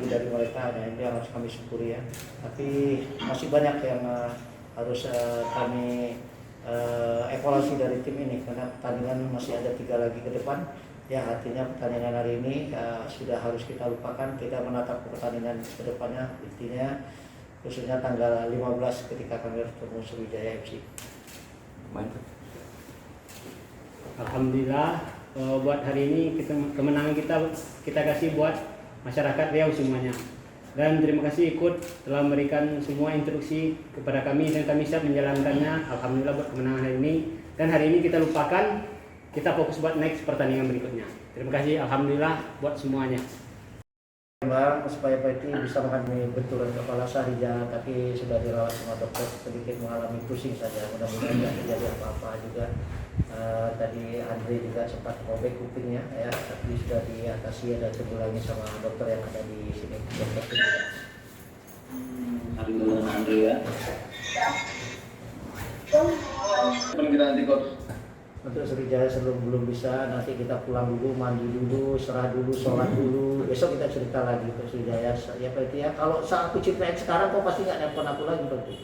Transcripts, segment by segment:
dari mereka, nah ini yang harus kami syukuri ya. Tapi masih banyak yang harus kami evaluasi dari tim ini, karena pertandingan masih ada 3 lagi ke depan. Ya artinya pertandingan hari ini sudah harus kita lupakan, kita menatap pertandingan ke depannya, intinya khususnya tanggal 15 ketika kami bertemu Sriwijaya FC. Mantap. Alhamdulillah buat hari ini kemenangan kita kasih buat masyarakat Riau semuanya. Dan terima kasih ikut telah memberikan semua instruksi kepada kami dan kami siap menjalankannya. Alhamdulillah buat kemenangan hari ini. Dan hari ini kita lupakan, kita fokus buat next pertandingan berikutnya. Terima kasih, alhamdulillah buat semuanya. Bang, supaya Pak Iti bisa mengalami benturan kepala Syahrijah, tapi sudah dirawat sama dokter, sedikit mengalami pusing saja. Mudah-mudahan tidak terjadi apa-apa juga. Tadi Andre juga sempat robek kupingnya, ya, tapi sudah diatasi dan tergulangi sama dokter yang ada di sini. Alhamdulillah Andre ya. Kita nanti coach. Untuk Sriwijaya belum bisa, nanti kita pulang dulu, mandi dulu, serah dulu, sholat dulu. Besok kita cerita lagi ke Sriwijaya. Ya Pak Iti ya, kalau saat aku ceritain sekarang kok pasti nggak nelpon aku lagi Pak Iti.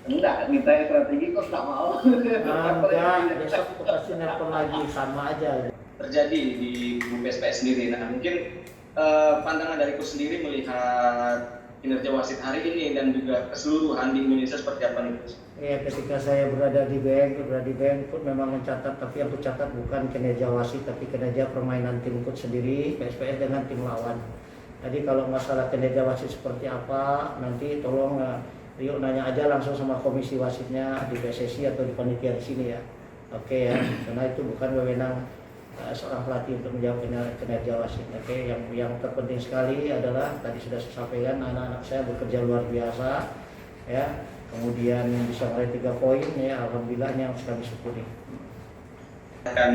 Enggak, minta strategi kok nggak mau. Enggak, besok aku pasti nelpon lagi, sama aja. Terjadi di grup SPS sendiri. Nah mungkin pandangan dari coach sendiri melihat kinerja wasit hari ini dan juga keseluruhan di Indonesia seperti apa nih coach? Ya, ketika saya berada di bank pun memang mencatat, tapi yang aku catat bukan kinerja wasit, tapi kinerja permainan tim coach sendiri, PSPS dengan tim lawan. Jadi kalau masalah kinerja wasit seperti apa, nanti tolong Rio nanya aja langsung sama komisi wasitnya di PSSI atau di panitia di sini ya. Oke ya, karena itu bukan wewenang seorang pelatih untuk menjawab kinerja wasit. Oke, yang terpenting sekali adalah tadi sudah saya sampaikan, anak-anak saya bekerja luar biasa, ya. Kemudian bisa meraih 3 poin, ya. Alhamdulillah ini yang kami syukuri. Akan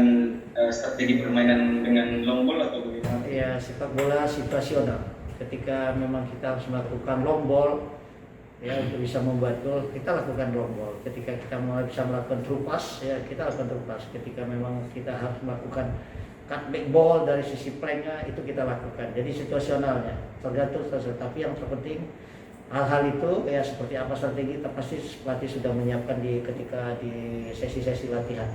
strategi permainan dengan long ball atau bagaimana? Ya, sepak bola situasional. Ketika memang kita harus melakukan long ball, ya untuk bisa membuat gol, kita lakukan long ball. Ketika kita bisa melakukan true pass, ya kita lakukan true pass. Ketika memang kita harus melakukan cutback ball dari sisi flanknya, itu kita lakukan. Jadi situasionalnya tergantung. Tapi yang terpenting hal-hal itu ya seperti apa strategi, pasti pelatih sudah menyiapkan ketika di sesi-sesi latihan.